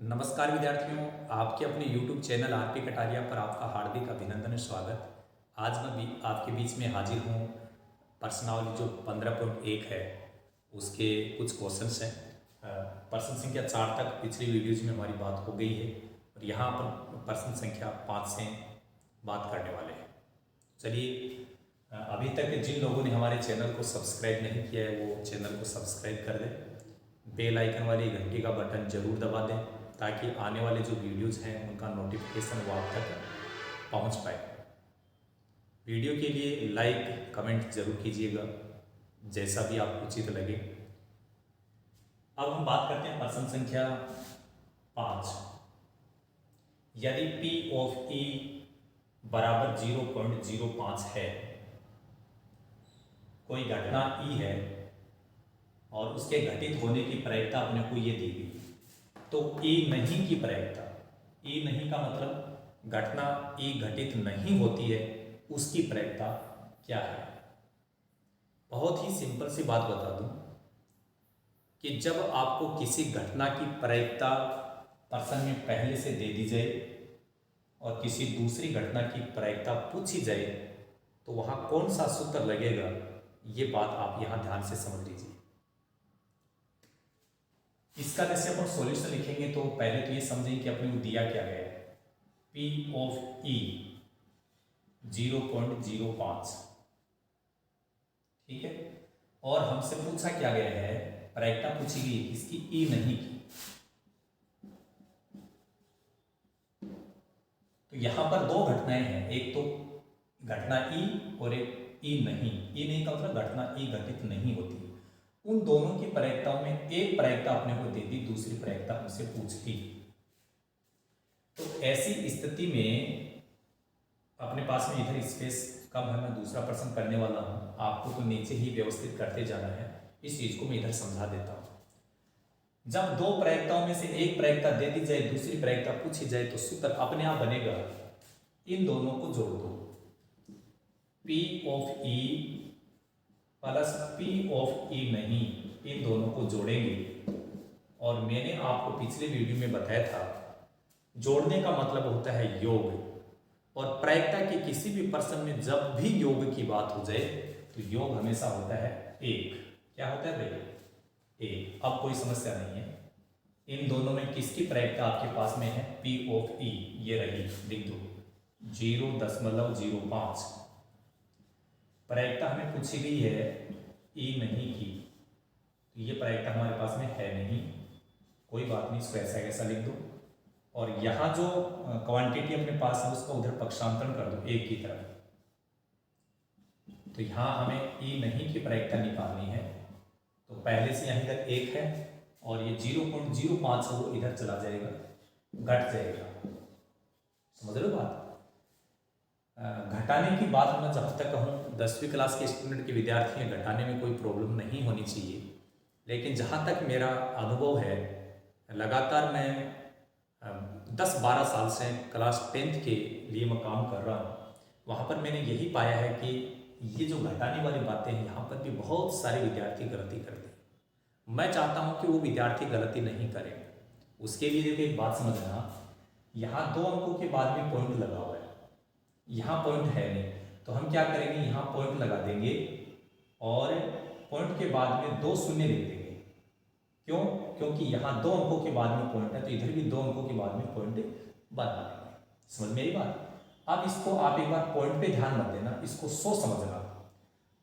नमस्कार विद्यार्थियों, आपके अपने YouTube चैनल आरपी कटारिया पर आपका हार्दिक अभिनंदन और स्वागत। आज मैं भी आपके बीच में हाजिर हूँ। प्रश्नावली जो 15.1 है उसके कुछ क्वेश्चंस हैं। प्रश्न संख्या 4 तक पिछली वीडियोज में हमारी बात हो गई है और यहाँ पर प्रश्न संख्या 5 से बात करने वाले हैं। चलिए, अभी तक जिन लोगों ने हमारे चैनल को सब्सक्राइब नहीं किया है वो चैनल को सब्सक्राइब कर दें, बेल आइकन वाली घंटी का बटन जरूर दबा दें ताकि आने वाले जो वीडियोज़ हैं उनका नोटिफिकेशन वो आप तक पहुंच पाए। वीडियो के लिए लाइक कमेंट जरूर कीजिएगा, जैसा भी आपको उचित लगे। अब हम बात करते हैं प्रश्न संख्या 5। यदि P ऑफ E बराबर 0.05 है, कोई घटना E है और उसके घटित होने की प्रायिकता अपने को ये दी गई, तो E नहीं की प्रायिकता, E नहीं का मतलब घटना E घटित नहीं होती है, उसकी प्रायिकता क्या है। बहुत ही सिंपल सी बात बता दूं कि जब आपको किसी घटना की प्रायिकता प्रश्न में पहले से दे दी जाए और किसी दूसरी घटना की प्रायिकता पूछी जाए तो वहां कौन सा सूत्र लगेगा, ये बात आप यहां ध्यान से समझ लीजिए। इसका जैसे अपन सॉल्यूशन लिखेंगे तो पहले तो ये समझेंगे कि अपने को दिया क्या गया है। P ऑफ E 0.05, ठीक है। और हमसे पूछा क्या गया है, प्रायिकता पूछी गई इसकी E नहीं की। तो यहां पर दो घटनाएं हैं, एक तो घटना E और एक E नहीं का मतलब घटना E घटित नहीं होती। उन दोनों की प्रायिकताओं में एक प्रायिकता अपने को दे दी, दूसरी प्रायिकता हमसे पूछ ली। तो ऐसी स्थिति में अपने पास में इधर स्पेस कम है, मैं दूसरा प्रश्न करने वाला हूं, आपको तो नीचे ही व्यवस्थित करते जाना है। इस चीज को मैं इधर समझा देता हूं। जब दो प्रायिकताओं में से एक प्रायिकता दे दी जाए, दूसरी प्रायिकता पूछी जाए तो सूत्र अपने आप बनेगा, इन दोनों को जोड़ दो, P of E plus P of E नहीं, इन दोनों को जोड़ेंगे। और मैंने आपको पिछले वीडियो में बताया था, जोड़ने का मतलब होता है योग। और प्रायिकता के किसी भी प्रश्न में जब भी योग की बात हो जाए तो योग हमेशा होता है एक। क्या होता है भाई? एक। अब कोई समस्या नहीं है। इन दोनों में किसकी प्रायिकता आपके पास में है? P ऑफ E, ये रही, लिख दो 0.05। प्रायिकता हमें पूछी गई है E नहीं की, तो ये प्रायिकता हमारे पास में है नहीं, कोई बात नहीं, इसको ऐसा कैसा लिख दो। और यहाँ जो क्वांटिटी अपने पास है उसका उधर पक्षांतरण कर दो एक की तरफ। तो यहाँ हमें E नहीं की प्रायिकता निकालनी है, तो पहले से यहाँ इधर एक है और ये 0.05 है वो इधर चला जाएगा, घट जाएगा। समझ लो बात। घटाने की बात मैं जब तक कहूँ 10वीं क्लास के स्टूडेंट के विद्यार्थी हैं, घटाने में कोई प्रॉब्लम नहीं होनी चाहिए। लेकिन जहाँ तक मेरा अनुभव है, लगातार मैं 10-12 साल से क्लास 10th के लिए मैं काम कर रहा हूँ। वहाँ पर मैंने यही पाया है कि ये जो घटाने वाली बातें हैं यहाँ पर भी बहुत सारे विद्यार्थी गलती करते हैं। मैं चाहता हूँ कि वो विद्यार्थी गलती नहीं करें। उसके लिए देखो एक बात समझना, यहाँ 2 अंकों के बाद में पॉइंट लगा हुआ है, यहाँ पॉइंट है नहीं, तो हम क्या करेंगे, यहाँ पॉइंट लगा देंगे और पॉइंट के बाद में 2 शून्य लिख देंगे। क्यों? क्योंकि यहाँ 2 अंकों के बाद में पॉइंट है, तो इधर भी 2 अंकों के बाद में पॉइंट बना देंगे। समझ मेरी बात? अब इसको आप एक बार पॉइंट पे ध्यान मत देना, इसको 100 समझना।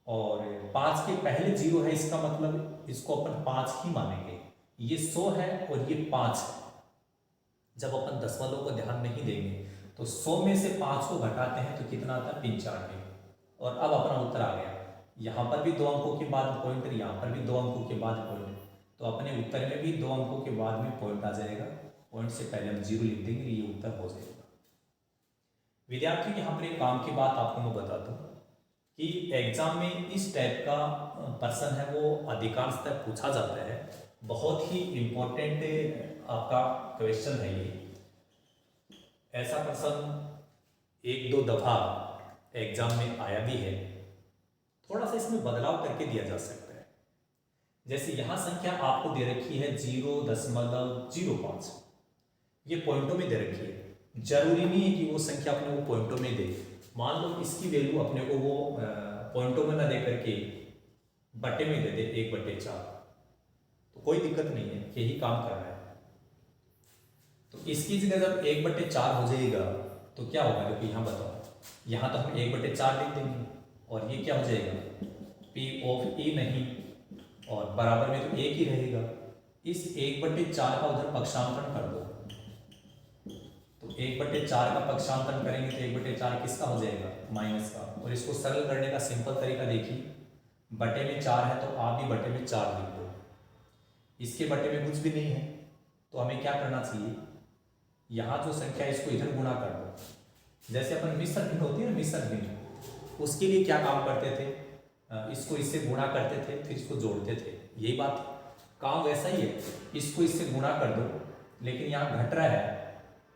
और 5 के पहले 0 है, इसका मतलब इसको अपन 5 ही मानेंगे। ये 100 है और ये 5 है। जब अपन दशमलव को ध्यान नहीं देंगे तो 100 में से 5 को घटाते हैं तो कितना आता है? 95। और अब अपना उत्तर आ गया। यहाँ पर भी 2 अंकों के बाद पॉइंट, यहाँ पर भी 2 अंकों के बाद पॉइंट, तो अपने उत्तर में भी 2 अंकों के बाद में पॉइंट आ जाएगा। पॉइंट से पहले हम 0 लिख देंगे, ये उत्तर हो जाएगा। विद्यार्थियों, यहाँ पर एक काम की बात आपको मैं बता दूं कि एग्जाम में इस टाइप का प्रश्न है वो अधिकांशतः पूछा जाता है। बहुत ही इंपॉर्टेंट आपका क्वेश्चन है ये। ऐसा प्रश्न 1-2 दफा एग्जाम में आया भी है। थोड़ा सा इसमें बदलाव करके दिया जा सकता है। जैसे यहां संख्या आपको दे रखी है 0.05, ये पॉइंटों में दे रखी है। जरूरी नहीं है कि वो संख्या अपने को पॉइंटों में दे। मान लो इसकी वैल्यू अपने को वो पॉइंटों में ना दे करके बटे में दे दे 1/4, तो कोई दिक्कत नहीं है, यही काम कर रहा है। तो इसकी जगह जब 1/4 हो जाएगा तो क्या होगा, देखो यहाँ बताओ, यहाँ तो हम 1/4 लिख देंगे और ये क्या हो जाएगा, P ऑफ E नहीं, और बराबर में तो एक ही रहेगा। इस 1/4 का उधर पक्षांतरण कर दो, तो 1/4 का पक्षांतरण करेंगे तो 1/4 किसका हो जाएगा, माइनस का। और इसको सरल करने का सिंपल तरीका देखिए, बटे में 4 है तो आप भी बटे में 4 लिख दो। इसके बटे में कुछ भी नहीं है तो हमें क्या करना चाहिए, यहाँ जो संख्या है इसको इधर गुणा कर दो। जैसे अपन मिश्र भिन्न होती है ना, मिश्र भिन्न, उसके लिए क्या काम करते थे, इसको इससे गुणा करते थे फिर इसको जोड़ते थे, यही बात है। काम वैसा ही है, इसको इससे गुणा कर दो, लेकिन यहाँ घट रहा है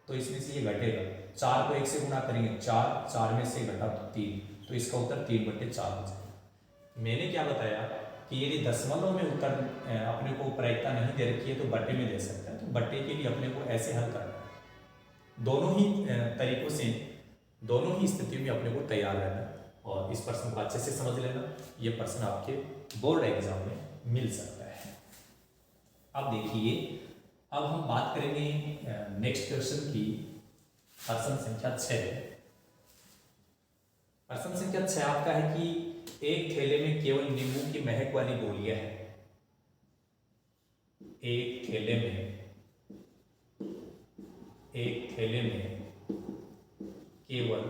तो इसमें से ये घटेगा। 4 को 1 से गुणा करेंगे 4, 4 में से घटा तो 3, तो इसका उत्तर 3/4 हो जाएगा। मैंने क्या बताया कि यदि दशमलव में उत्तर अपने को प्रायिकता नहीं दे रखी है तो बटे में दे सकता है, तो बटे के लिए अपने को ऐसे हल करना है। दोनों ही तरीकों से, दोनों ही स्थितियों में अपने को तैयार रहना, और इस प्रश्न को अच्छे से समझ लेना। ये प्रश्न आपके बोर्ड एग्जाम में मिल सकता है। अब देखिए, अब हम बात करेंगे नेक्स्ट क्वेश्चन की, प्रश्न संख्या 6। प्रश्न संख्या 6 आपका है कि एक थैले में केवल नींबू की महक वाली गोलियां हैं। एक थैले में केवल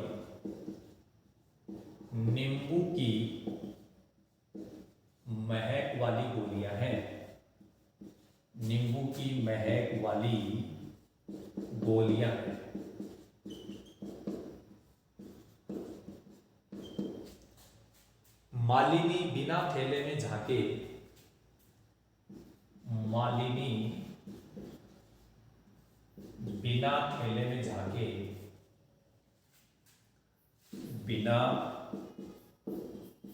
नींबू की महक वाली गोलियां हैं। नींबू की महक वाली गोलियां हैं। मालिनी बिना थैले में झांके, मालिनी बिना थैले में झांके, बिना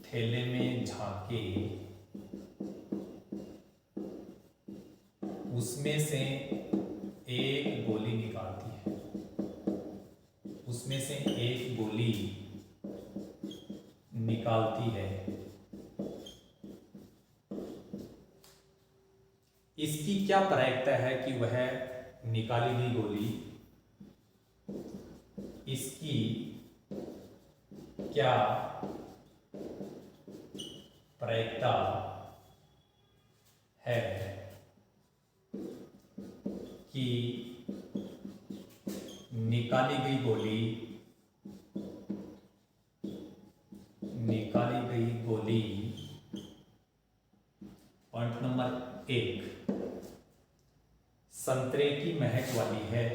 थैले में झांके उसमें से एक गोली निकालती है, उसमें से एक गोली निकालती है। इसकी क्या प्रायिकता है कि वह निकाली गई गोली, इसकी क्या प्रायिकता है कि निकाली गई गोली, पॉइंट नंबर 1 संतरे की महक वाली है,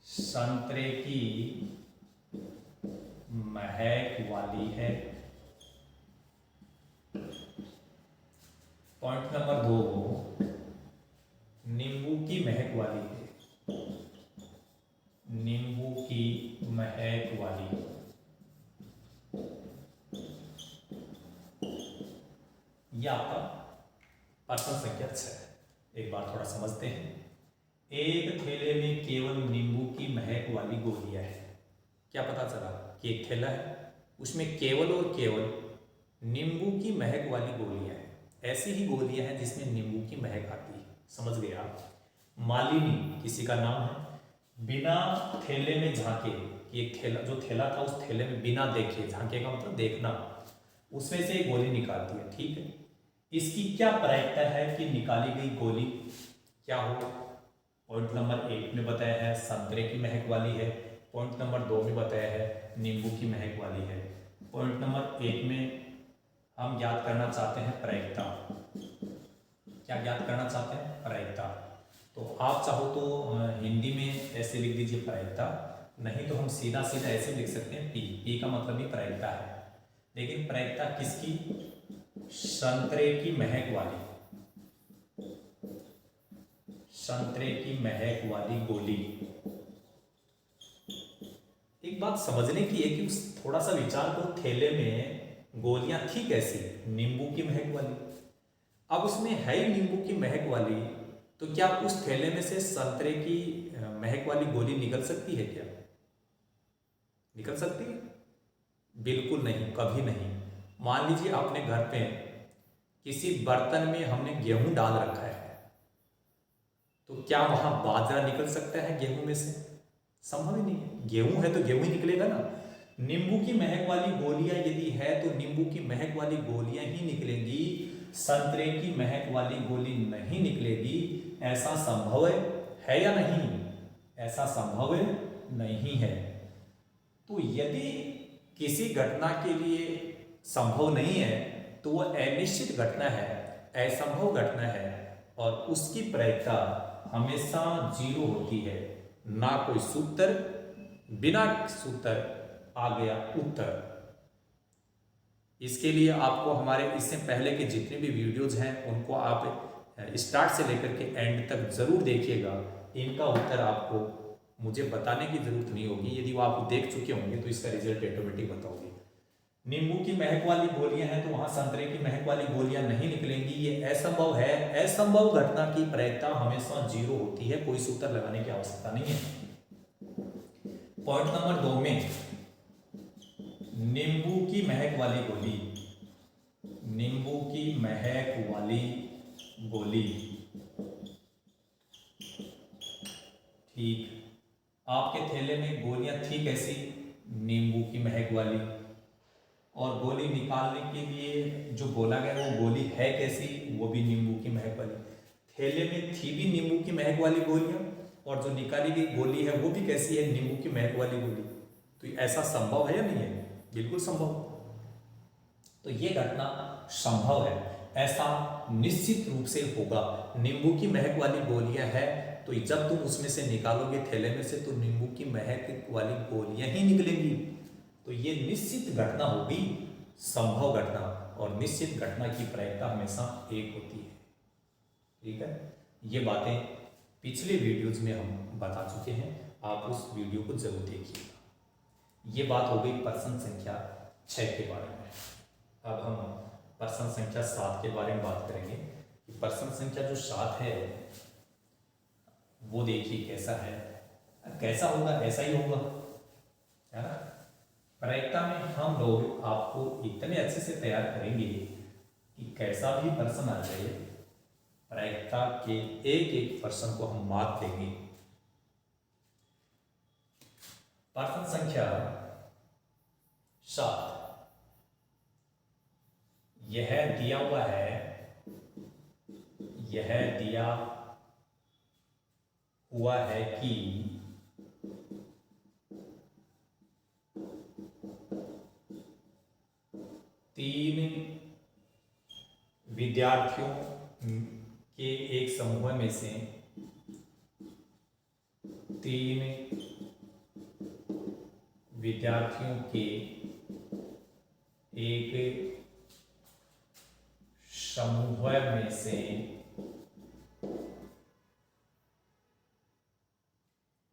संतरे की महक वाली है। पॉइंट नंबर 2 नींबू की महक वाली है, नींबू की महक वाली। ये आपका प्रश्न संख्या 6। एक बार थोड़ा समझते हैं। एक थैले में केवल नींबू की महक वाली गोलियां हैं। क्या पता चला कि एक थैला है, उसमें केवल और केवल नींबू की महक वाली गोलियां हैं। ऐसी ही गोलियां हैं जिसमें नींबू की महक आती है। समझ गए आप। मालिनी किसी का नाम है, बिना थैले में झांके, कि एक थैला, जो थैला था उस थैले में बिना देखे, झांके का मतलब देखना, उसमें से एक गोली निकालती है। ठीक है, इसकी क्या प्रायिकता है कि निकाली गई गोली क्या हो। पॉइंट नंबर 1 में बताया है संतरे की महक वाली है, पॉइंट नंबर 2 में बताया है नींबू की महक वाली है। पॉइंट नंबर 1 में हम ज्ञात करना चाहते हैं प्रायिकता। क्या ज्ञात करना चाहते हैं, प्रायिकता। तो आप चाहो तो हिंदी में ऐसे लिख दीजिए प्रायिकता, नहीं तो हम सीधा सीधा ऐसे लिख सकते हैं पी का मतलब ही प्रायिकता है। लेकिन प्रायिकता किसकी, संतरे की महक वाली, संतरे की महक वाली गोली। एक बात समझने की है कि उस थोड़ा सा विचार करो, थैले में गोलियां थी कैसी, नींबू की महक वाली। अब उसमें है ही नींबू की महक वाली, तो क्या उस थैले में से संतरे की महक वाली गोली निकल सकती है क्या? निकल सकती है? बिल्कुल नहीं, कभी नहीं। मान लीजिए अपने घर पे किसी बर्तन में हमने गेहूं डाल रखा है, तो क्या वहां बाजरा निकल सकता है गेहूं में से? संभव ही नहीं है। गेहूं है तो गेहूं ही निकलेगा ना। नींबू की महक वाली गोलियां यदि है तो नींबू की महक वाली गोलियां ही निकलेंगी, संतरे की महक वाली गोली नहीं निकलेगी। ऐसा संभव है या नहीं? ऐसा संभव नहीं है। तो यदि किसी घटना के लिए संभव नहीं है तो वह अनिश्चित घटना है, असंभव घटना है, और उसकी प्रायिकता हमेशा जीरो होती है। ना कोई सूत्र, बिना सूत्र आ गया उत्तर। इसके लिए आपको हमारे इससे पहले के जितने भी वीडियोज हैं उनको आप स्टार्ट से लेकर के एंड तक जरूर देखिएगा। इनका उत्तर आपको मुझे बताने की जरूरत नहीं होगी। यदि वो आप देख चुके होंगे तो इसका रिजल्ट ऑटोमेटिक बताओगे। नींबू की महक वाली गोलियां हैं तो वहां संतरे की महक वाली गोलियां नहीं निकलेंगी, ये असंभव है। असंभव घटना की प्रायिकता हमेशा जीरो होती है, कोई सूत्र लगाने की आवश्यकता नहीं है। पॉइंट नंबर 2 में नींबू की महक वाली गोली, नींबू की महक वाली गोली, ठीक, आपके थैले में गोलियां थी कैसी? नींबू की महक वाली। और गोली निकालने के लिए जो बोला गया वो गोली है कैसी? वो भी नींबू की महक वाली। थैले में थी भी नींबू की महक वाली गोलियां, और जो निकाली गई गोली है वो भी कैसी है? नींबू की महक वाली गोली। तो ऐसा संभव है या नहीं है? बिल्कुल संभव। तो ये घटना संभव है, ऐसा निश्चित रूप से होगा। नींबू की महक वाली गोलियां है तो जब तुम उसमें से निकालोगे थैले में से तो नींबू की महक वाली गोलियां ही निकलेंगी। तो ये निश्चित घटना होगी, संभव घटना, और निश्चित घटना की प्रायिकता हमेशा एक होती है। ठीक है, ये बातें पिछले वीडियोज में हम बता चुके हैं, आप उस वीडियो को जरूर देखिएगा। ये बात हो गई प्रश्न संख्या 6 के बारे में। अब हम प्रश्न संख्या 7 के बारे में बात करेंगे। प्रश्न संख्या जो 7 है वो देखिए कैसा है। कैसा होगा? ऐसा ही होगा, है ना। प्रायिकता में हम लोग आपको इतने अच्छे से तैयार करेंगे कि कैसा भी प्रश्न आ जाए, प्रायिकता के एक एक प्रश्न को हम मार्क देंगे। प्रश्न संख्या 7, यह दिया हुआ है, यह दिया हुआ है कि तीन विद्यार्थियों के एक समूह में से 3 विद्यार्थियों के एक समूह में से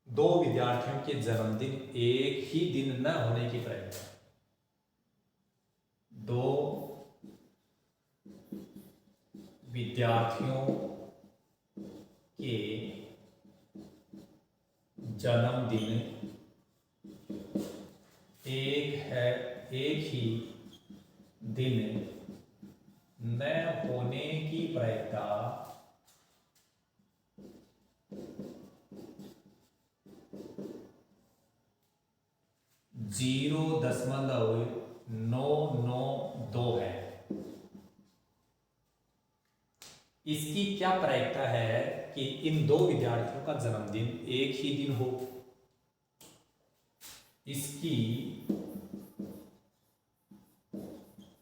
2 विद्यार्थियों के जन्मदिन एक ही दिन न होने की प्रायिकता। 2 विद्यार्थियों के जन्मदिन एक ही दिन न होने की प्रायिकता 0.992 है। इसकी क्या प्रायिकता है कि इन 2 विद्यार्थियों का जन्मदिन एक ही दिन हो? इसकी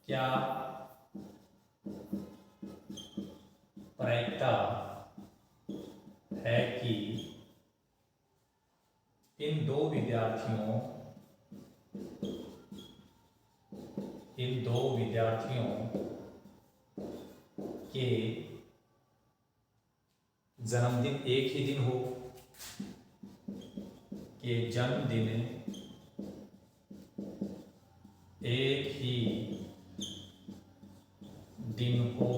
क्या प्रायिकता है कि इन 2 विद्यार्थियों के जन्मदिन एक ही दिन हो, के जन्मदिन एक ही दिन हो।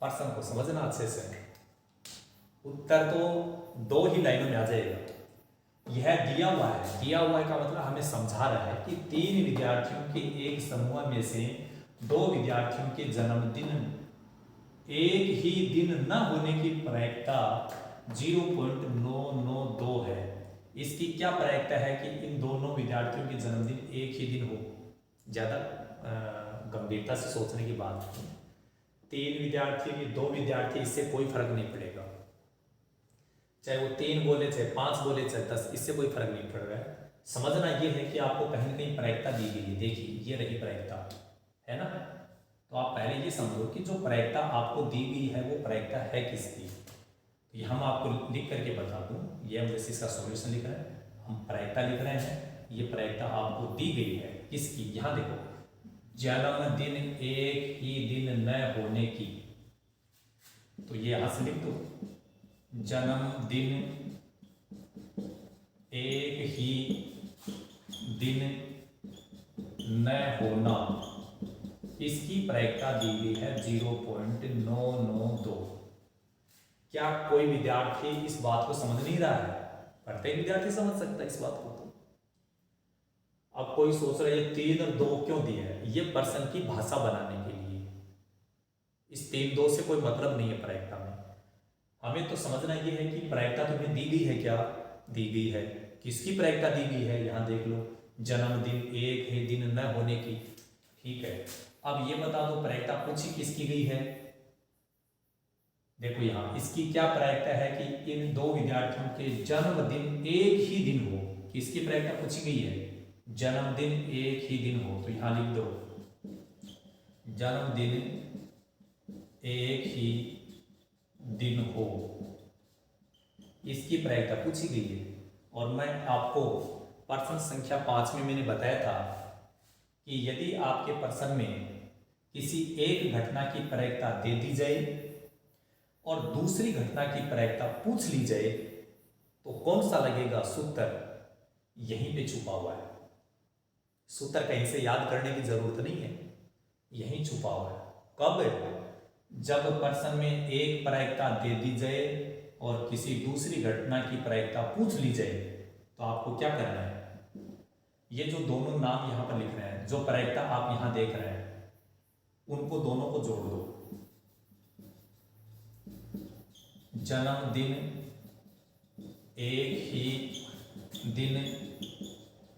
प्रश्न को समझना अच्छे से। उत्तर तो दो ही लाइनों में आ जाएगा। यह दिया हुआ है, दिया हुआ है का मतलब हमें समझा रहा है कि 3 विद्यार्थियों के एक समूह में से 2 विद्यार्थियों के जन्मदिन एक ही दिन न होने की प्रायिकता 0.992 है। इसकी क्या प्रायिकता है कि इन दोनों विद्यार्थियों के जन्मदिन एक ही दिन हो? ज़्यादा गंभीरता से सोचने की बात है। 3 विद्यार्थी की 2 विद्यार्थी, इससे कोई फर्क नहीं पड़ेगा, चाहे वो 3 बोले, चाहे 5 बोले, चाहे 10, इससे कोई फर्क नहीं पड़ रहा है। समझना ये है कि आपको कहीं ना कहीं प्रायिकता दी गई है। देखिए ये रही प्रायिकता, है ना। तो आप पहले ये समझो कि जो प्रायिकता आपको दी गई है वो प्रायिकता है किसकी। तो ये हम आपको लिख करके बता दूं, ये हम जैसे इसका सॉल्यूशन लिख रहे हैं, हम प्रायिकता लिख रहे हैं। ये प्रायिकता आपको दी गई है किसकी, यहाँ देखो, जन्मदिन एक ही दिन न होने की। तो ये यहां से लिख दो, जन्मदिन एक ही दिन न होना, इसकी प्रायिकता दी गई है 0.992। क्या कोई विद्यार्थी इस बात को समझ नहीं रहा है? प्रत्येक विद्यार्थी समझ सकता है इस बात को। तो अब कोई सोच रहा है ये 3 और 2 क्यों दिया है? ये प्रश्न की भाषा बनाने के लिए। इस 3-2 से कोई मतलब नहीं है प्रायिकता में। हमें तो समझना ये है कि प्रायिकता तुम्हें दी गई है, क्या दी गई है, किसकी प्रायिकता दी गई है। यहाँ देख लो, जन्मदिन एक ही दिन न होने की, ठीक है। अब ये बता दो प्रायिकता पूछी किसकी गई है। देखो यहाँ इसकी क्या प्रायिकता है कि इन 2 विद्यार्थियों के जन्मदिन एक ही दिन हो। किसकी प्रायिकता पूछी गई है? जन्मदिन एक ही दिन हो। तो यहाँ लिख दो, जन्मदिन एक ही दिन हो, इसकी प्रायिकता पूछी गई है। और मैं आपको प्रश्न संख्या 5 में मैंने बताया था कि यदि आपके प्रश्न में किसी एक घटना की प्रायिकता दे दी जाए और दूसरी घटना की प्रायिकता पूछ ली जाए तो कौन सा लगेगा सूत्र, यहीं पे छुपा हुआ है। सूत्र कहीं से याद करने की जरूरत नहीं है, यहीं छुपा हुआ है। कब? जब प्रश्न में एक प्रायिकता दे दी जाए और किसी दूसरी घटना की प्रायिकता पूछ ली जाए तो आपको क्या करना है, ये जो दोनों नाम यहां पर लिख रहे हैं, जो प्रायिकता आप यहां देख रहे हैं, उनको दोनों को जोड़ दो। जन्मदिन एक ही दिन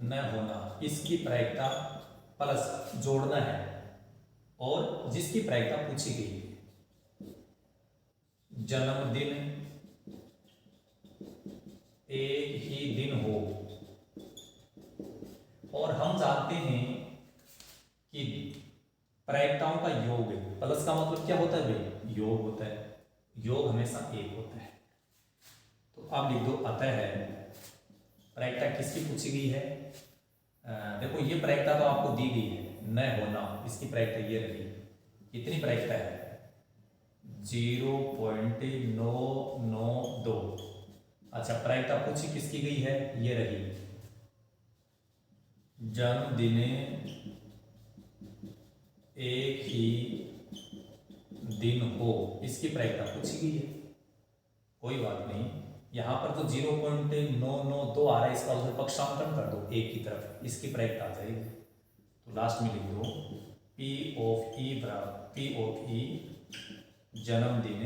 न होना, इसकी प्रायिकता प्लस जोड़ना है और जिसकी प्रायिकता पूछी गई है। जन्मदिन एक ही दिन हो, और हम जानते हैं कि प्रायिकताओं का योग है। प्लस का मतलब क्या होता है भाई? योग होता है। योग हमेशा एक होता है। तो अब लिख दो, अतः है प्रायिकता किसकी पूछी गई है। देखो ये प्रायिकता तो आपको दी गई है, न होना, इसकी प्रायिकता ये रही। कितनी प्रायिकता है? 0.992। अच्छा, प्रायिकता पूछी किसकी गई है? ये रही, जन्मदिन एक ही दिन हो, इसकी प्रायिकता पूछी गई है। कोई बात नहीं, यहां पर तो 0.992 आ रहा है, इसका उधर पक्षांतरण कर दो एक की तरफ, इसकी प्रायिकता आ जाएगी। तो लास्ट में लिख दो P of E बराबर P of E, जन्मदिन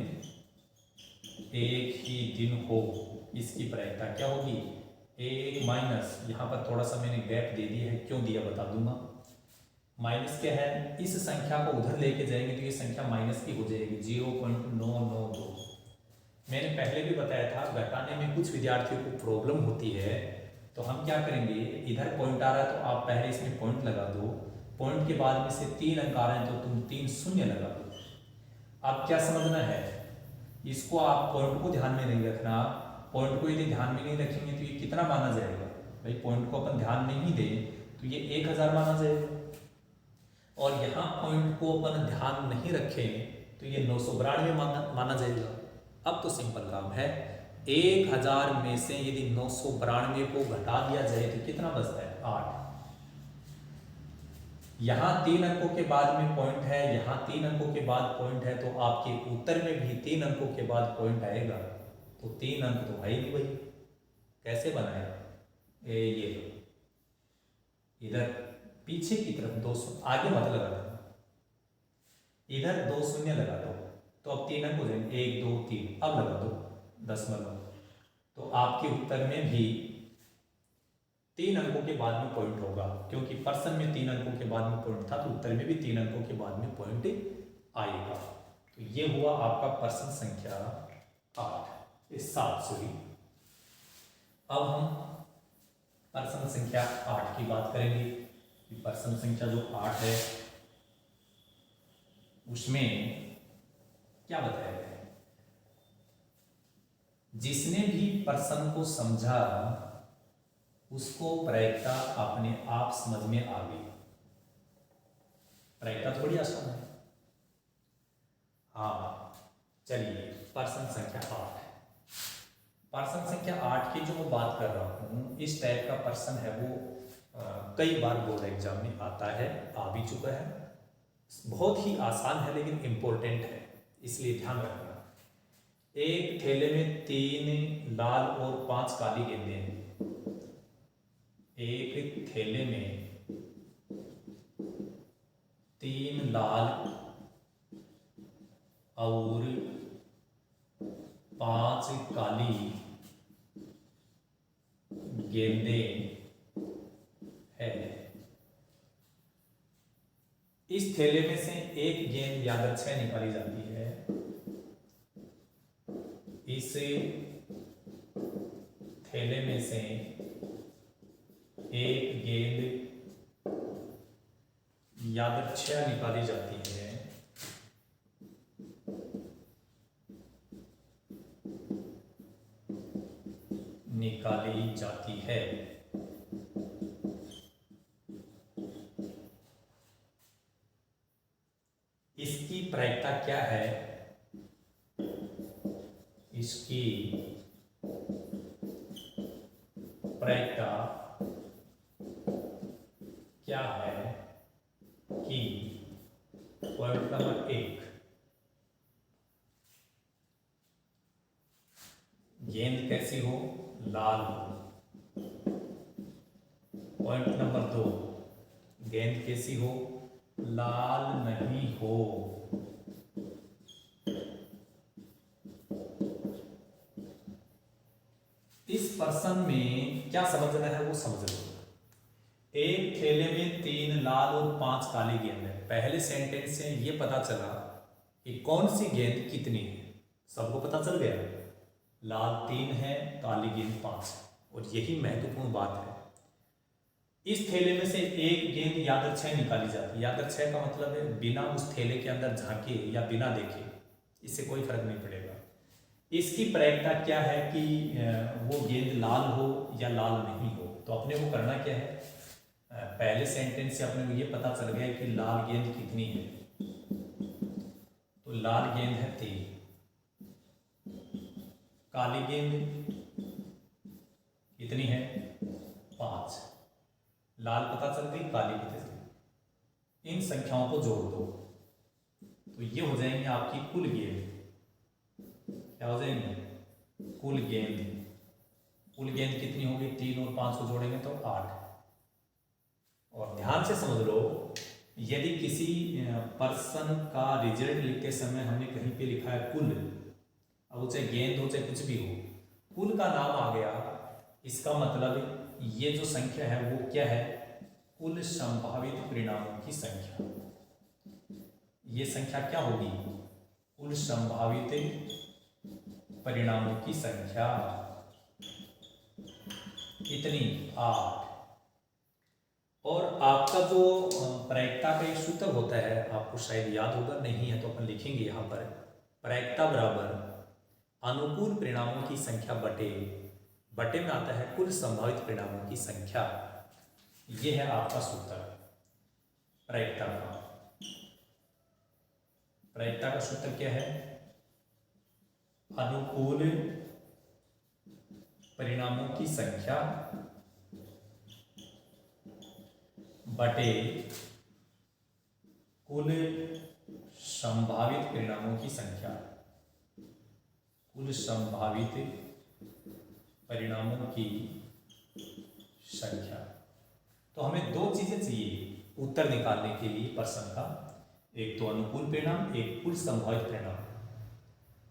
एक ही दिन हो, इसकी प्रायिकता क्या होगी? 1 माइनस, यहाँ पर थोड़ा सा मैंने गैप दे दिया है, क्यों दिया बता दूंगा। माइनस क्या है? इस संख्या को उधर लेके जाएंगे तो ये संख्या माइनस की हो जाएगी, 0.992। मैंने पहले भी बताया था, घटाने में कुछ विद्यार्थियों को प्रॉब्लम होती है, तो हम क्या करेंगे, इधर पॉइंट आ रहा है तो आप पहले इसमें पॉइंट लगा दो, पॉइंट के बाद में से 3 अंक आ रहे हैं तो तुम 3 शून्य लगा दो। अब क्या समझना है, इसको आप पॉइंट को ध्यान में नहीं रखना। पॉइंट को यदि ध्यान में नहीं रखेंगे तो ये कितना माना जाएगा भाई? पॉइंट को अपन ध्यान नहीं दें तो ये 1000 माना जाएगा, और यहाँ पॉइंट को अपन ध्यान नहीं रखें तो ये 992 माना जाएगा। अब तो सिंपल काम है, 1000 में से यदि 992 को घटा दिया जाए तो कितना बचता है? 8। यहाँ 3 अंकों के बाद में पॉइंट है, यहाँ 3 अंकों के बाद पॉइंट है, तो आपके उत्तर में भी 3 अंकों के बाद पॉइंट आएगा। तो 3 अंक तो है ही नहीं भाई, कैसे बनाए? ये लो, इधर पीछे की तरफ 2 आगे मत लगा देना, इधर 2 शून्य लगा दो, तो अब 3 अंक हो जाएंगे, 1 2 3, अब लगा दो दशमलव। तो आपके उत्तर में भी 3 अंकों के बाद में पॉइंट होगा, क्योंकि पर्सन में 3 अंकों के बाद में पॉइंट था, तो उत्तर में भी 3 अंकों के बाद में पॉइंट आएगा। तो ये हुआ आपका प्रश्न संख्या 7 सॉरी। अब हम प्रश्न संख्या 8 की बात करेंगे कि प्रश्न संख्या जो 8 है उसमें क्या बताया गया है? जिसने भी प्रश्न को समझा उसको प्रायिकता अपने आप समझ में आ गई। प्रायिकता थोड़ी आसान है। हाँ चलिए, प्रश्न संख्या 8, प्रश्न संख्या 8 की जो मैं बात कर रहा हूँ, इस टाइप का प्रश्न है वो कई बार बोर्ड एग्जाम में आता है, आ भी चुका है। बहुत ही आसान है लेकिन इम्पोर्टेंट है, इसलिए ध्यान रखना। एक थैले में 3 लाल और 5 काली गेंदें हैं। एक थैले में 3 लाल और 5 काली गेंदें है। इस थैले में से एक गेंद यादृच्छिक निकाली जाती है। इस थैले में से एक गेंद यादृच्छिक निकाली जाती है। इसकी प्रायिकता क्या है? इसकी प्रायिकता क्या है कि पॉइंट नंबर 1, गेंद कैसी हो? लाल हो। पॉइंट नंबर 2, गेंद कैसी हो? लाल नहीं हो। इस प्रश्न में क्या समझना है वो समझ लो। एक थैले में 3 लाल और 5 काली गेंद है। पहले सेंटेंस से ये पता चला कि कौन सी गेंद कितनी है, सबको पता चल गया। लाल 3 है, काली गेंद 5 है। और यही महत्वपूर्ण बात है। इस थैले में से एक गेंद यादृच्छिक निकाली जाती है। यादृच्छिक का मतलब है बिना उस थैले के अंदर झांके या बिना देखे, इससे कोई फर्क नहीं पड़ेगा। इसकी प्रायिकता क्या है कि वो गेंद लाल हो या लाल नहीं हो। तो अपने को करना क्या है, पहले सेंटेंस से अपने को ये पता चल गया कि लाल गेंद कितनी है। तो लाल गेंद है 3, काली गेंद कितनी है? 5। लाल पता चल गई, काली पता चल गई। इन संख्याओं को जोड़ दो तो ये हो जाएंगे आपकी कुल गेंद। क्या हो जाएंगे? कुल गेंद। कुल गेंद कितनी होगी? 3 और 5 को जोड़ेंगे तो 8। और ध्यान से समझ लो, यदि किसी पर्सन का रिजल्ट लिखते समय हमने कहीं पे लिखा है कुल, अब वो चाहे गेंद हो चाहे कुछ भी हो, कुल का नाम आ गया, इसका मतलब ये जो संख्या है वो क्या है? कुल संभावित परिणामों की संख्या। ये संख्या क्या होगी? कुल संभावित परिणामों की संख्या। कितनी? 8। और आपका जो प्रायिकता का एक सूत्र होता है, आपको शायद याद होगा, नहीं है तो अपन लिखेंगे यहाँ पर। प्रायिकता बराबर अनुकूल परिणामों की संख्या बटे में आता है कुल संभावित परिणामों की संख्या। यह है आपका सूत्र प्रायिकता का। प्रायिकता का सूत्र क्या है? अनुकूल परिणामों की संख्या बटे कुल संभावित परिणामों की संख्या। कुल संभावित परिणामों की संख्या। तो हमें दो चीजें चाहिए उत्तर निकालने के लिए प्रश्न का, एक तो अनुकूल परिणाम, एक कुल संभावित परिणाम।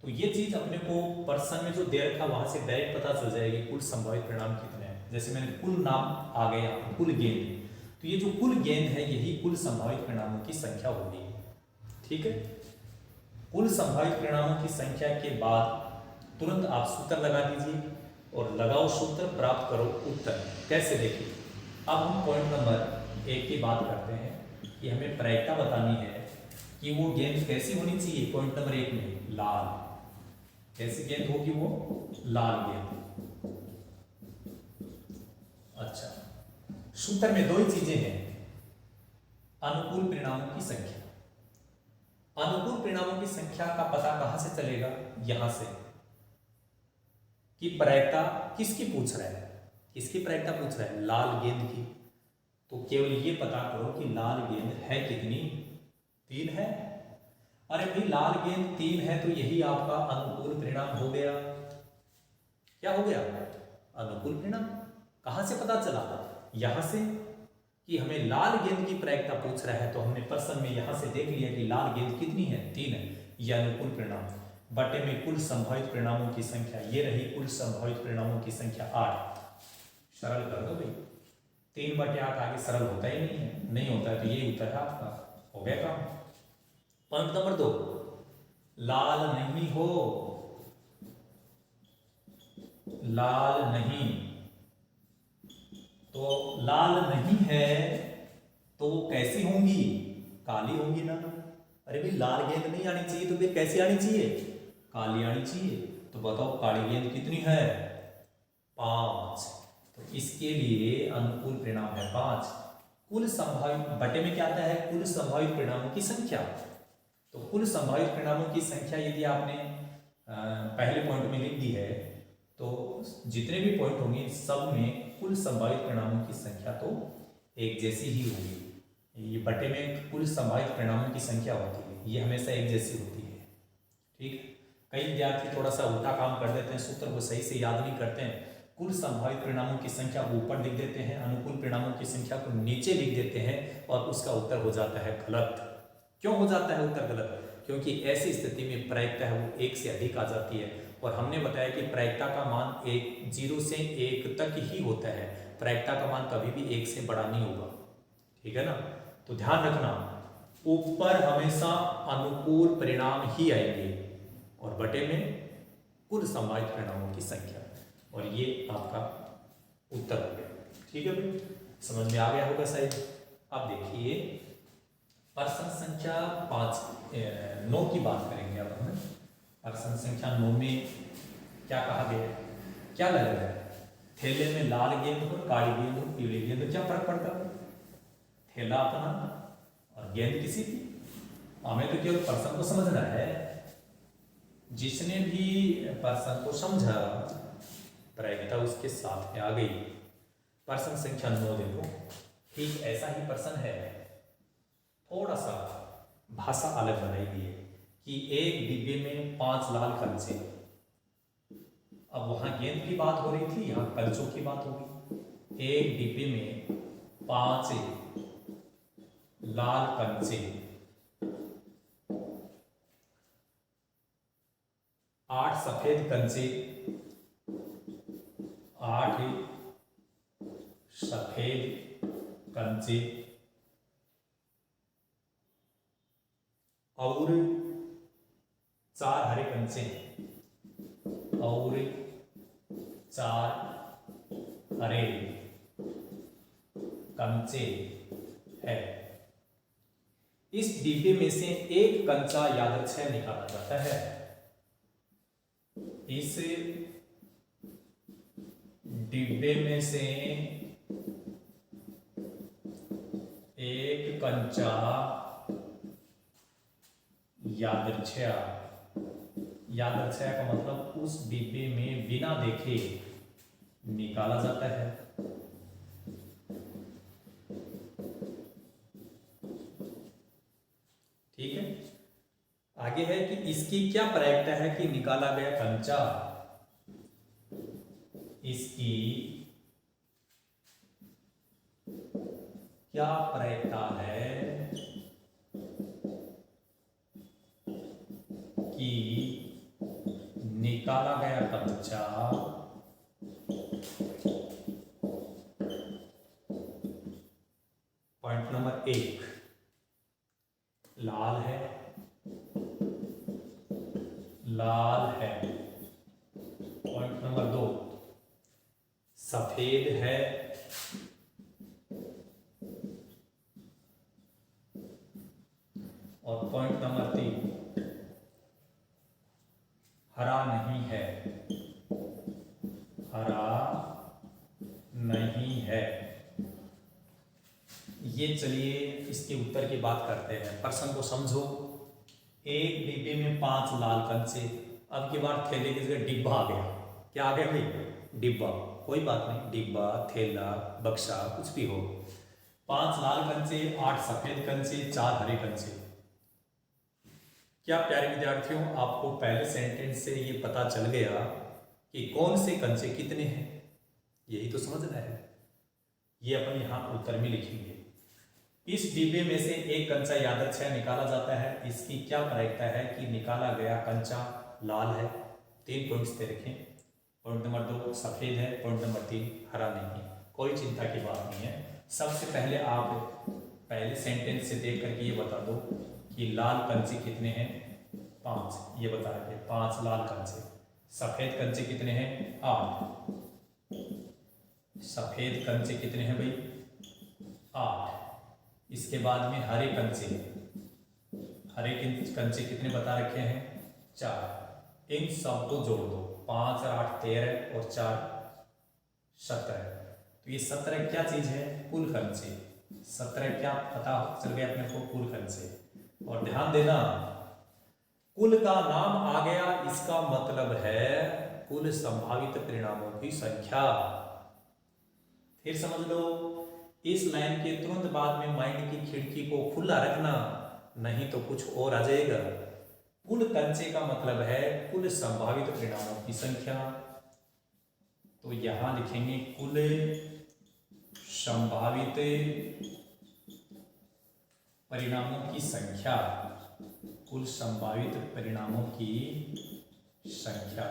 तो ये चीज अपने को प्रश्न में जो दे रखा वहां से डायरेक्ट पता चल जाएगी कुल संभावित परिणाम कितने हैं। जैसे मैंने कुल नाम आ गया, कुल गेंद, तो ये जो कुल गेंद है यही कुल संभावित परिणामों की संख्या होगी। ठीक है, कुल संभावित परिणामों की संख्या के बाद तुरंत आप सूत्र लगा दीजिए और लगाओ सूत्र, प्राप्त करो उत्तर। कैसे देखिए, अब हम पॉइंट नंबर 1 की बात करते हैं कि हमें प्रायिकता बतानी है कि वो गेंद कैसी होनी चाहिए। पॉइंट नंबर 1 में लाल, कैसी गेंद होगी वो, लाल गेंद। अच्छा, सूत्र में दो ही चीजें हैं, अनुकूल परिणामों की संख्या। अनुकूल परिणामों की संख्या का पता कहां से चलेगा, यहां से, कि प्रायिकता किसकी पूछ रहा है, किसकी प्रायिकता पूछ रहा है, लाल गेंद की। तो केवल ये पता करो कि लाल गेंद है कितनी, 3 है। अरे भाई लाल गेंद 3 है तो यही आपका अनुकूल परिणाम हो गया। क्या हो गया, अनुकूल परिणाम। कहां से पता चला, यहां से, कि हमें लाल गेंद की प्रायिकता पूछ रहा है तो हमने प्रश्न में यहां से देख लिया कि लाल गेंद कितनी है, 3 है, यह अनुकूल परिणाम। बटे में कुल संभावित परिणामों की संख्या, ये रही कुल संभावित परिणामों की संख्या 8। सरल कर दो भाई, 3/8 आगे सरल होता ही नहीं है, नहीं होता है तो ये उत्तर है आपका, हो गया काम। पॉइंट नंबर 2, लाल नहीं हो, लाल नहीं, तो लाल नहीं है तो वो कैसी होंगी, काली होंगी ना। अरे भाई लाल गेंद नहीं आनी चाहिए तो फिर कैसी आनी चाहिए, काली आनी चाहिए। तो बताओ काली गेंद कितनी है, 5। तो इसके लिए अनुकूल परिणाम है 5। कुल संभावित, बटे में क्या आता है, कुल संभावित परिणामों की संख्या। तो कुल संभावित परिणामों की संख्या यदि आपने पहले पॉइंट में लिख दी है तो जितने भी पॉइंट होंगे सब में कुल संभावित परिणामों की संख्या तो एक जैसी ही होगी। ये बटे में कुल संभावित परिणामों की संख्या होती है, ये हमेशा एक जैसी होती है। ठीक, कई विद्यार्थी थोड़ा सा उल्टा काम कर देते हैं, सूत्र को सही से याद नहीं करते हैं। कुल संभावित परिणामों की संख्या को ऊपर लिख देते हैं, अनुकूल परिणामों की संख्या को नीचे लिख देते हैं और उसका उत्तर हो जाता है गलत। क्यों हो जाता है उत्तर गलत, क्योंकि ऐसी स्थिति में प्रायिकता है वो 1 से अधिक आ जाती है। और हमने बताया कि प्रायिकता का मान 0 से 1 तक ही होता है, प्रायिकता का मान कभी भी 1 से बड़ा नहीं होगा। ठीक है ना, तो ध्यान रखना, ऊपर हमेशा अनुकूल परिणाम ही आएंगे और बटे में कुल संभावित परिणामों की संख्या, और ये आपका उत्तर हो गया। ठीक है भाई, समझ में आ गया होगा शायद। अब देखिए प्रश्न संख्या 9 की बात करेंगे अब हम। प्रश्न संख्या 9 में क्या कहा गया है, क्या लग रहा है, थैले में लाल गेंद हो, काली गेंद हो, पीली गेंद हो, क्या फर्क पड़ता है, थैला अपना और गेंद किसी की। हमें तो केवल प्रश्न को समझना है। जिसने भी प्रश्न को समझा प्रायिकता उसके साथ में आ गई। प्रश्न संख्या 9 देखो, ठीक ऐसा ही प्रश्न है, थोड़ा सा भाषा अलग बनाई गई है कि एक डिब्बे में 5 लाल कंचे। अब वहां गेंद की बात हो रही थी, यहां कंचों की बात होगी। एक डिब्बे में 5 लाल कंचे, 8 सफेद कंचे, 8 सफेद कंचे और 4 हरे कंचे और 4 हरे कंचे है। इस डिब्बे में से एक कंचा यादृच्छिक निकाला जाता है। इस डिब्बे में से एक कंचा यादृच्छिक का मतलब उस डिब्बे में बिना देखे निकाला जाता है। ठीक है, आगे है कि इसकी क्या क्या प्रायिकता है कि निकाला गया कंचा इसकी क्या प्रायिकता है कि निकाला गया कंचा पॉइंट नंबर 1 लाल है, पॉइंट नंबर 2 सफेद है, और पॉइंट नंबर 3 हरा नहीं है, ये चलिए इसके उत्तर की बात करते हैं। प्रश्न को समझो। एक डिब्बे में 5 लाल कंचे, अब की बार थैले की जगह डिब्बा आ गया। क्या आ गया भाई? डिब्बा। कोई बात नहीं, डिब्बा, थैला, बक्सा, कुछ भी हो। 5 लाल कंचे, 8 सफेद कंचे, 4 हरे कंचे। क्या प्यारे विद्यार्थियों, आपको पहले सेंटेंस से ये पता चल गया कि कौन से कंचे कितने हैं? यही तो समझना है। ये अपन यहाँ उत्तर में लिखेंगे। इस डिब्बे में से एक कंचा यादृच्छिक निकाला जाता है। इसकी क्या प्रायिकता है कि निकाला गया कंचा लाल है? 3 पॉइंट्स पे रखें। पॉइंट नंबर 2 सफेद है, पॉइंट नंबर 3 हरा नहीं। कोई चिंता की बात नहीं है। सबसे पहले आप पहले सेंटेंस से देख करके ये बता दो कि लाल कंचे कितने हैं? 5। ये बता रहे थे 5 लाल कंचे। सफेद कंचे कितने हैं? 8। सफेद कंचे कितने हैं भाई? 8। इसके बाद में हरे कंचे, हरे कंचे कितने बता रखे हैं? 4। इन सब को जोड़ दो। 5 और 8 13 और 4 17। तो ये 17 क्या चीज है? कुल कंचे। 17 क्या पता चल गया अपने को? कुल कंचे। और ध्यान देना, कुल का नाम आ गया, इसका मतलब है कुल संभावित परिणामों की संख्या। फिर समझ लो, इस लाइन के तुरंत बाद में माइंड की खिड़की को खुला रखना, नहीं तो कुछ और आ जाएगा। कुल कंचे का मतलब है कुल संभावित परिणामों की संख्या। तो यहां लिखेंगे कुल संभावित परिणामों की संख्या। कुल संभावित परिणामों की संख्या।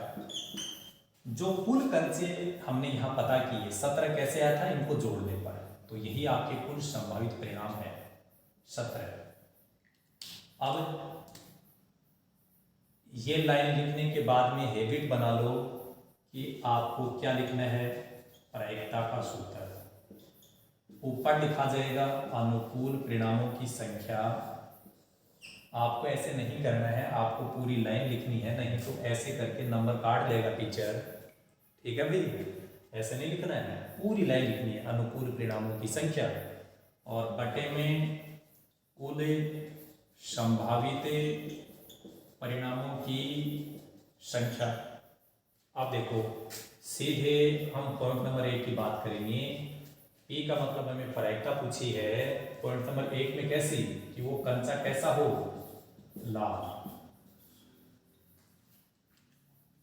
जो कुल कंचे हमने यहां पता किए 17 कैसे आया था, इनको जोड़ने पर, तो यही आपके कुल संभावित परिणाम है 17। अब ये लाइन लिखने के बाद में हैबिट बना लो कि आपको क्या लिखना है? प्रायिकता का सूत्र। ऊपर लिखा जाएगा अनुकूल परिणामों की संख्या। आपको ऐसे नहीं करना है, आपको पूरी लाइन लिखनी है, नहीं तो ऐसे करके नंबर काट लेगा टीचर। ठीक है भाई, ऐसे नहीं लिखना है, पूरी लाइन लिखनी है। अनुकूल परिणामों की संख्या और बटे में कुल संभावित परिणामों की संख्या। अब देखो, सीधे हम पॉइंट नंबर 1 की बात करेंगे। पी का मतलब हमें प्रायिकता पूछी है। पॉइंट नंबर 1 में कैसी कि वो कंचा कैसा हो? लाल।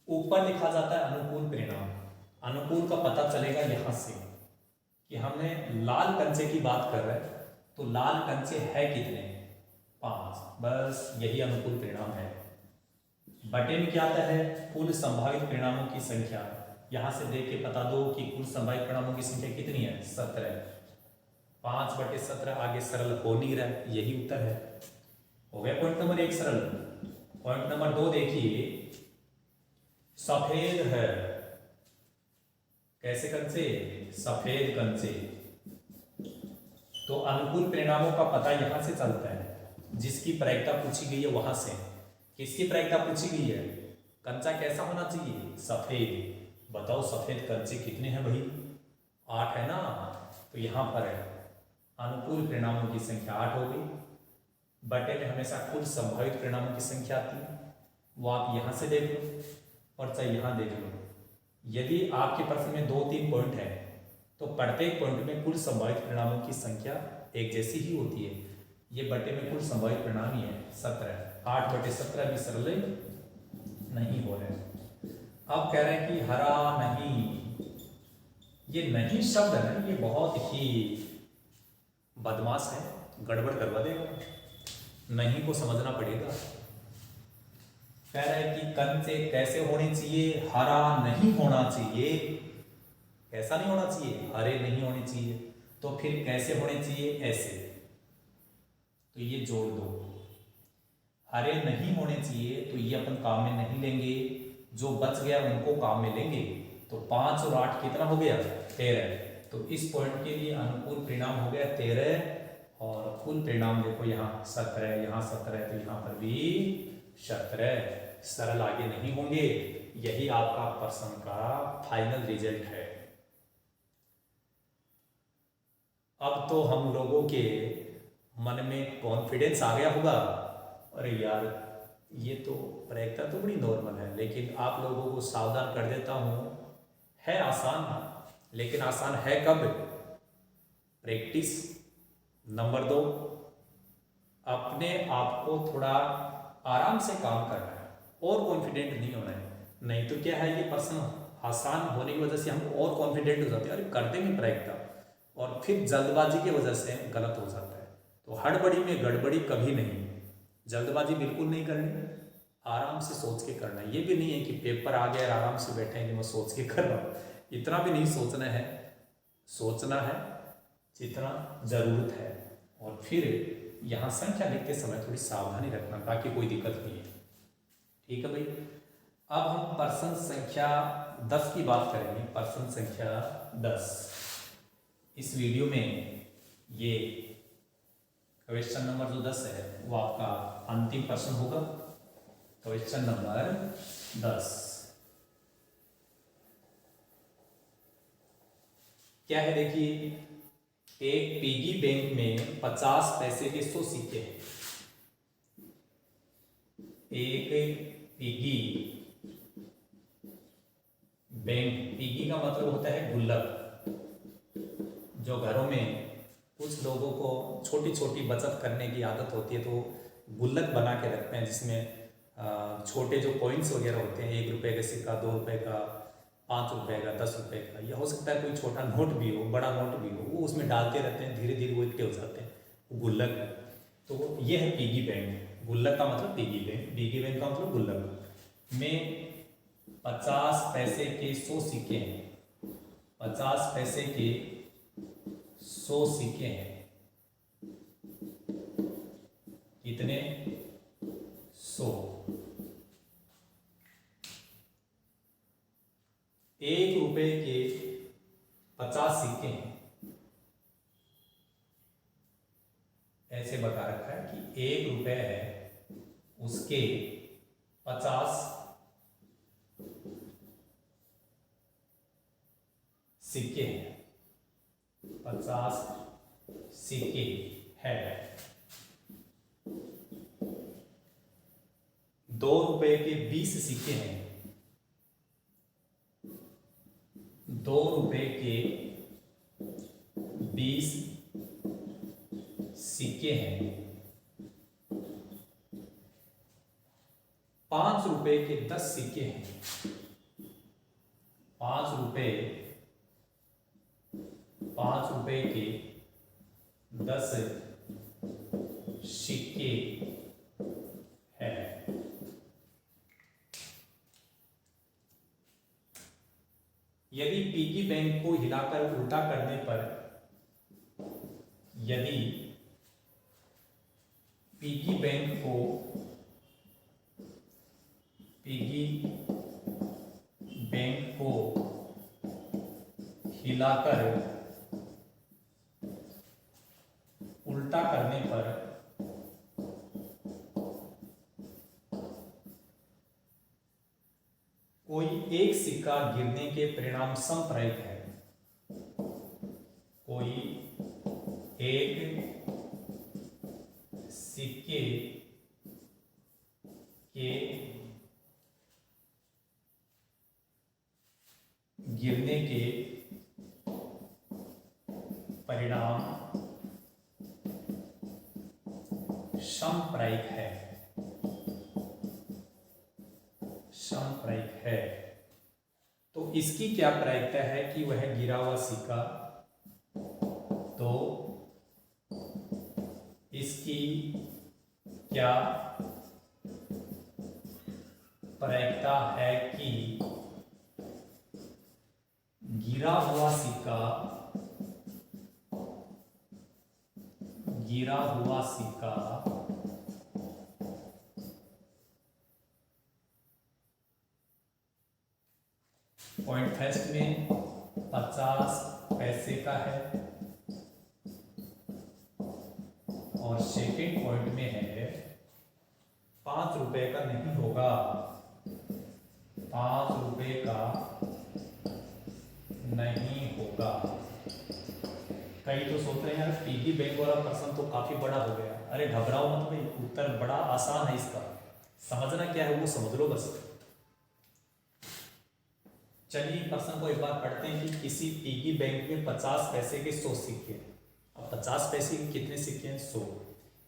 ऊपर लिखा जाता है अनुकूल परिणाम। अनुकूल का पता चलेगा यहां से कि हमने लाल कंचे की बात कर रहे हैं, तो लाल कंचे है कितने? 5। बस यही अनुकूल परिणाम है। बटे में क्या आता है? कुल संभावित परिणामों की संख्या। यहां से देख के बता दो कि कुल संभावित परिणामों की संख्या कितनी है? 17। 5/17 आगे सरल हो नहीं रहा है, यही उत्तर है। हो गया पॉइंट नंबर 1 सरल। पॉइंट नंबर 2 देखिए, सफेद है। कैसे कंचे? सफेद कंचे। तो अनुकूल परिणामों का पता यहां से चलता है, जिसकी प्रायिकता पूछी गई है वहां से। किसकी प्रायिकता पूछी गई है? कंचा कैसा होना चाहिए? सफेद। बताओ सफेद कंचे कितने हैं भाई? 8 है ना। तो यहां पर है अनुकूल परिणामों की संख्या 8 हो गई। बटे में हमेशा कुल संभावित परिणामों की संख्या आती है, वो आप यहां से देख लो और चाहे यहां देख लो। यदि आपके प्रश्न में 2-3 पॉइंट है तो प्रत्येक पॉइंट में कुल संभावित परिणामों की संख्या एक जैसी ही होती है। ये बटे में कुल संभावित परिणाम ही है 17। 8/17 भी सरल नहीं हो रहे। अब कह रहे हैं कि हरा नहीं, ये नहीं शब्द है ना, ये बहुत ही बदमाश है, गड़बड़ करवा देगा, नहीं को समझना पड़ेगा। कह रहा है कि कंचे कैसे होने चाहिए, हरा नहीं होना चाहिए। कैसा नहीं होना चाहिए, हरे नहीं होने चाहिए। तो फिर कैसे होने चाहिए, ऐसे। तो ये जोड़ दो, हरे नहीं होने चाहिए, तो ये अपन काम में नहीं लेंगे, जो बच गया उनको काम में लेंगे। तो 5 और 8 कितना हो गया, 13। तो इस पॉइंट के लिए अनुकूल परिणाम हो गया 13, और कुल परिणाम देखो यहाँ 17, यहाँ 17, तो यहाँ पर भी 17। सरल आगे नहीं होंगे। यही आपका प्रश्न का फाइनल रिजल्ट है। अब तो हम लोगों के मन में कॉन्फिडेंस आ गया होगा, अरे यार ये तो प्रायिकता तो बड़ी नॉर्मल है, लेकिन आप लोगों को सावधान कर देता हूँ, है आसान, लेकिन आसान है कब, प्रैक्टिस। नंबर 2, अपने आप को थोड़ा आराम से काम करना है और कॉन्फिडेंट नहीं होना है। नहीं तो क्या है, ये प्रश्न आसान होने की वजह से हम और कॉन्फिडेंट हो जाते हैं, अरे कर देंगे प्रायिकता, और फिर जल्दबाजी की वजह से गलत हो जाता है। तो हड़बड़ी में गड़बड़ी कभी नहीं, जल्दबाजी बिल्कुल नहीं करनी, आराम से सोच के करना है। ये भी नहीं है कि पेपर आ गया और आराम से बैठे हैं कि मैं सोच के कर रहा हूँ, इतना भी नहीं सोचना है। सोचना है जितना ज़रूरत है, और फिर यहाँ संख्या लिखते समय थोड़ी सावधानी रखना, बाकी कोई दिक्कत नहीं है। ठीक है भाई। अब हम प्रश्न संख्या 10 की बात करेंगे। प्रश्न संख्या 10 इस वीडियो में, ये क्वेश्चन नंबर जो 10 है वो आपका अंतिम प्रश्न होगा। क्वेश्चन नंबर 10 क्या है, देखिए, एक पिगी बैंक में 50 पैसे के 100 सिक्के हैं। एक पिगी बैंक, पिगी का मतलब होता है गुल्लक। जो घरों में कुछ लोगों को छोटी छोटी बचत करने की आदत होती है, तो गुल्लक बना के रखते हैं, जिसमें छोटे जो कॉइन्स वगैरह होते हैं, 1 रुपये का सिक्का, 2 रुपये का, 5 रुपये का, 10 रुपये का, या हो सकता है कोई छोटा नोट भी हो, बड़ा नोट भी हो, वो उसमें डालते रहते हैं, धीरे धीरे वो इकट्ठे हो जाते हैं, वो गुल्लक है। तो ये है पिगी बैंक। गुल्लक का मतलब पिगी बैंक, पिगी बैंक का मतलब गुल्लक में 50 पैसे के 100 सिक्के हैं। 50 पैसे के 100 सिक्के हैं। कितने, 100। 1 रुपए के 50 सिक्के हैं। ऐसे बता रखा है कि 1 रुपए है, उसके 50 सिक्के हैं। 50 सिक्के है। 2 रुपए के 20 सिक्के हैं। 2 रुपए के 20 सिक्के हैं। 5 रुपए के 10 सिक्के हैं। 5 रुपए के 10 सिक्के हैं। यदि पिगी बैंक को हिलाकर उल्टा करने पर, यदि पिगी बैंक को हिलाकर उल्टा करने पर कोई एक सिक्का गिरने के परिणाम समप्रायिक है। कोई एक सिक्के के गिरने के परिणाम समप्रायिक है। तो इसकी क्या प्रायिकता है कि वह गिरा हुआ सिक्का, तो इसकी क्या प्रायिकता है कि गिरा हुआ सिक्का पॉइंट फर्स्ट में 50 पैसे का है और सेकेंड पॉइंट में है 5 रुपए का नहीं होगा, 5 रुपए का नहीं होगा। कई तो सोच रहे हैं यार पिगी बैंक वाला प्रश्न तो काफी बड़ा हो गया। अरे घबराओ मत भाई, उत्तर बड़ा आसान है इसका, समझना क्या है वो समझ लो बस। चलिए प्रश्न को एक बार पढ़ते हैं कि किसी पिगी बैंक में 50 पैसे के 100 सिक्के हैं। अब 50 पैसे के कितने सिक्के हैं? 100।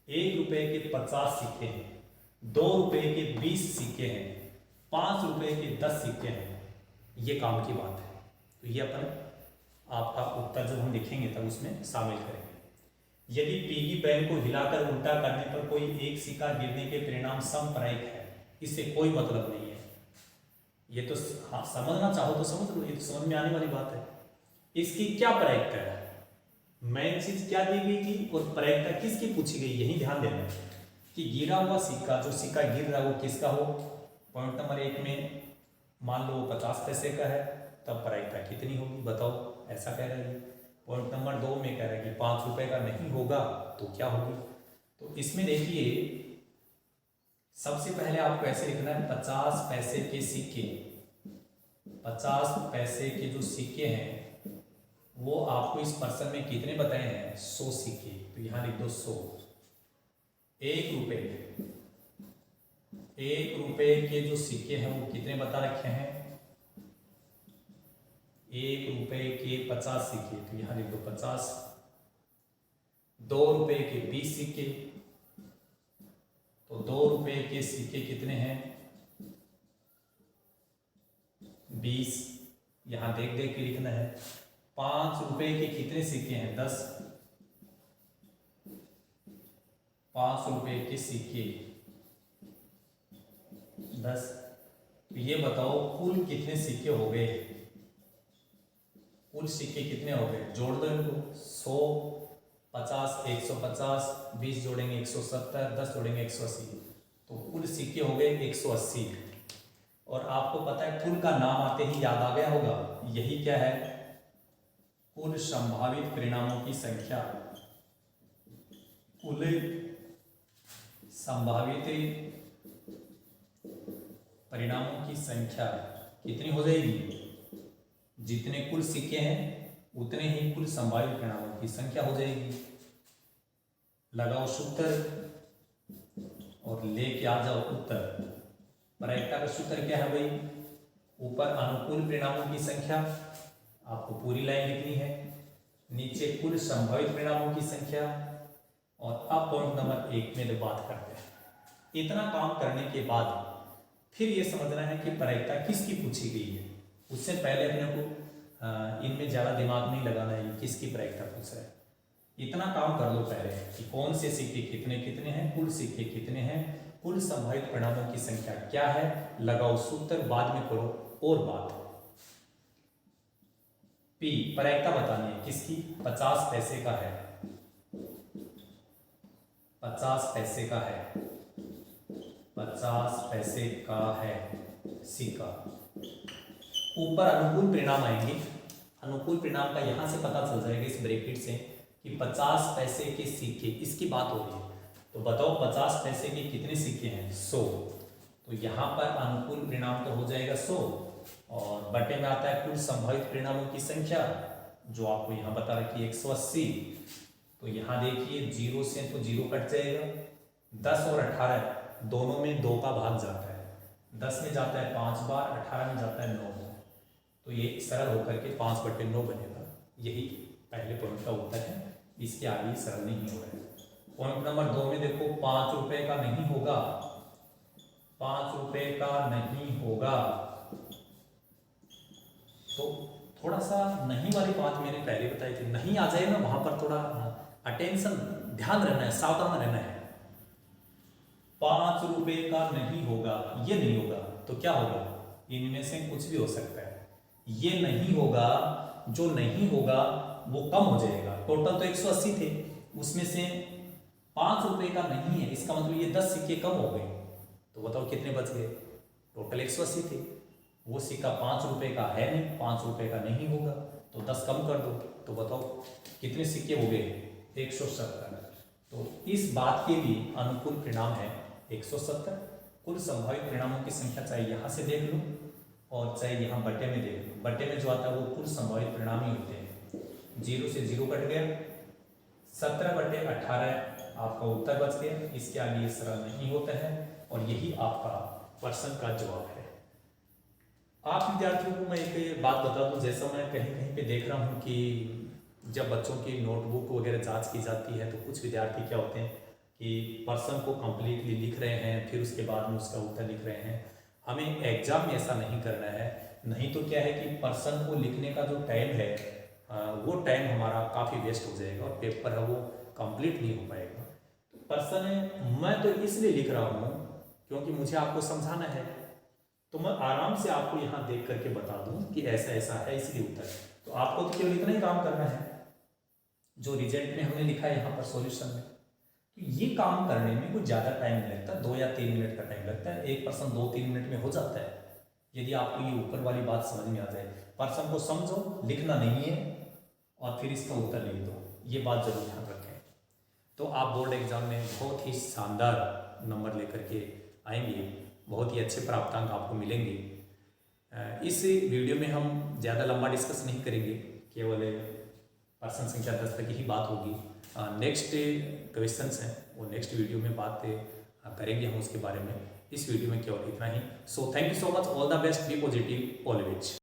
1 रुपए के 50 सिक्के हैं, 2 रुपए के 20 सिक्के हैं, 5 रुपए के 10 सिक्के हैं। ये काम की बात है, तो ये अपन आपका उत्तर जब हम लिखेंगे तब उसमें शामिल करेंगे। यदि पिगी बैंक को हिलाकर उल्टा करने पर कोई एक सिक्का गिरने के परिणाम समप्रायिक है, इससे कोई मतलब नहीं है। ये तो हाँ, समझना चाहो तो समझ लो, ये तो समझ में आने वाली बात है। इसकी क्या प्रायिकता है, मेन चीज क्या दी गई थी और प्रायिकता किसकी पूछी गई, यही ध्यान देना है कि गिरा हुआ सिक्का, जो सिक्का गिर रहा है वो किसका हो। पॉइंट नंबर 1 में मान लो 50 पैसे का है, तब प्रायिकता कितनी होगी बताओ, ऐसा कह रहा है। पॉइंट नंबर 2 में कह रहा है कि 5 रुपए का नहीं होगा, तो क्या होगी। तो इसमें देखिए सबसे पहले आपको ऐसे लिखना है 50 पैसे के सिक्के, 50 पैसे के जो सिक्के हैं वो आपको इस प्रश्न में कितने बताए हैं, 100 सिक्के, तो यहां लिख दो 100। 1 रुपए के जो सिक्के हैं वो कितने बता रखे हैं, 1 रुपए के 50 सिक्के, तो यहां लिख दो 50। 2 रुपए के 20 सिक्के, तो 2 रुपए के सिक्के कितने हैं, 20, यहां देख देख के लिखना है। 5 रुपए के कितने सिक्के हैं, 10, 5 रुपए के सिक्के 10। तो ये बताओ कुल कितने सिक्के हो गए, कुल सिक्के कितने हो गए, जोड़ दो इनको। 100, 50, 150, 20 जोड़ेंगे 170, 10 जोड़ेंगे 180, तो कुल सिक्के हो गए 180। और आपको पता है कुल का नाम आते ही याद आ गया होगा, यही क्या है, कुल संभावित परिणामों की संख्या। कुल संभावित परिणामों की संख्या कितनी हो जाएगी, जितने कुल सिक्के हैं उतने ही कुल संभावित परिणामों की संख्या हो जाएगी। लगाओ सूत्र और लेके आ जाओ उत्तर। प्रायिकता का सूत्र क्या है भाई, ऊपर अनुकूल परिणामों की संख्या, आपको पूरी लाइन लिखनी है, नीचे कुल संभावित परिणामों की संख्या, और अब पॉइंट नंबर 1 में बात करते हैं। इतना काम करने के बाद फिर ये समझना है कि प्रायिकता किसकी पूछी गई है। उससे पहले अपने को इनमें ज़्यादा दिमाग नहीं लगाना है, किसकी प्रायिकता पूछ रहा है। इतना काम कर लो पहले कि कौन से सिक्के कितने कितने हैं, कुल सिक्के कितने हैं, कुल संभावित परिणामों की संख्या क्या है, लगाओ सूत्र, बाद में करो और बात। पी प्रायिकता बतानी है किसकी, 50 पैसे का है, 50 पैसे का है, 50 पैसे का है सिक्का। ऊपर अनुकूल परिणाम आएंगे, अनुकूल परिणाम का यहां से पता चल जाएगा इस ब्रैकेट से कि 50 पैसे के सिक्के, इसकी बात हो रही है। तो बताओ 50 पैसे के कितने सिक्के हैं, 100, तो यहाँ पर अनुकूल परिणाम तो हो जाएगा 100, और बटे में आता है कुल संभावित परिणामों की संख्या, जो आपको यहाँ बता रखी है 180। तो यहाँ देखिए 0 से तो 0 कट जाएगा, 10 और 18 दोनों में 2 का भाग जाता है, 10 में जाता है 5 बार, 18 में जाता है 9 बार, तो ये सरल होकर के 5/9 बनेगा। यही पहले पॉइंट का उत्तर है, इसके आगे सरल नहीं हो रहा है। पॉइंट नंबर 2 में देखो 5 रुपए का नहीं होगा, 5 रुपए का नहीं होगा, तो थोड़ा सा नहीं वाली बात मैंने पहले बताई थी, नहीं आ जाए ना वहाँ पर थोड़ा अटेंशन, ध्यान रहना है, सावधान रहना है। 5 रुपए का नहीं होगा, ये नहीं होगा तो क्या होगा, इनमें से कुछ भी हो सकता है। ये नहीं होगा, जो नहीं होगा वो कम हो जाएगा। टोटल तो 180 थे, उसमें से 5 रुपए का नहीं है, इसका मतलब ये 10 सिक्के कम हो गए। तो बताओ कितने बच गए, टोटल 180 थे, वो सिक्का 5 रुपए का है नहीं, 5 रुपए का नहीं होगा, तो 10 कम कर दो, तो बताओ कितने सिक्के हो गए, 170। तो इस बात के लिए अनुकूल परिणाम है 170। कुल संभावित परिणामों की संख्या चाहे यहाँ से देख लो और चाहे यहाँ बट्टे में देख लो, बट्टे में जो आता है वो कुल संभावित परिणाम ही होते हैं। 0 से 0 कट गया, 17/18 आपका उत्तर बच गया। इसके आगे ये सरल नहीं होता है और यही आपका प्रश्न का जवाब है। आप विद्यार्थियों को मैं एक बात बता दूं, जैसा मैं कहीं कहीं पे देख रहा हूं कि जब बच्चों की नोटबुक वगैरह जांच की जाती है तो कुछ विद्यार्थी क्या होते हैं कि प्रश्न को कंप्लीटली लिख रहे हैं, फिर उसके बाद में उसका उत्तर लिख रहे हैं। हमें एग्जाम में ऐसा नहीं करना है, नहीं तो क्या है कि प्रश्न को लिखने का जो टाइम है वो टाइम हमारा काफ़ी वेस्ट हो जाएगा और पेपर है वो कंप्लीट नहीं हो पाएगा। तो प्रश्न मैं तो इसलिए लिख रहा हूँ क्योंकि मुझे आपको समझाना है, तो मैं आराम से आपको यहाँ देख करके बता दूँ कि ऐसा ऐसा है, इसलिए उत्तर। तो आपको तो केवल इतना ही काम करना है जो रिजल्ट में हमने लिखा है यहाँ पर सॉल्यूशन में। तो ये काम करने में कुछ ज़्यादा टाइम नहीं लगता, 2 या 3 मिनट का टाइम लगता है। एक प्रश्न 2-3 मिनट में हो जाता है यदि आपको ये ऊपर वाली बात समझ में आ जाए। प्रश्न को समझो, लिखना नहीं है और फिर इसका उत्तर लिख दो, ये बात जरूर ध्यान रखें। तो आप बोर्ड एग्जाम में बहुत ही शानदार नंबर लेकर के आएंगे, बहुत ही अच्छे प्राप्तांक आपको मिलेंगे। इस वीडियो में हम ज़्यादा लंबा डिस्कस नहीं करेंगे, केवल प्रश्न संख्या 10 तक ही बात होगी। नेक्स्ट क्वेश्चंस हैं वो नेक्स्ट वीडियो में बात करेंगे हम उसके बारे में। इस वीडियो में केवल इतना ही। So thank you so much, all the best, be positive always.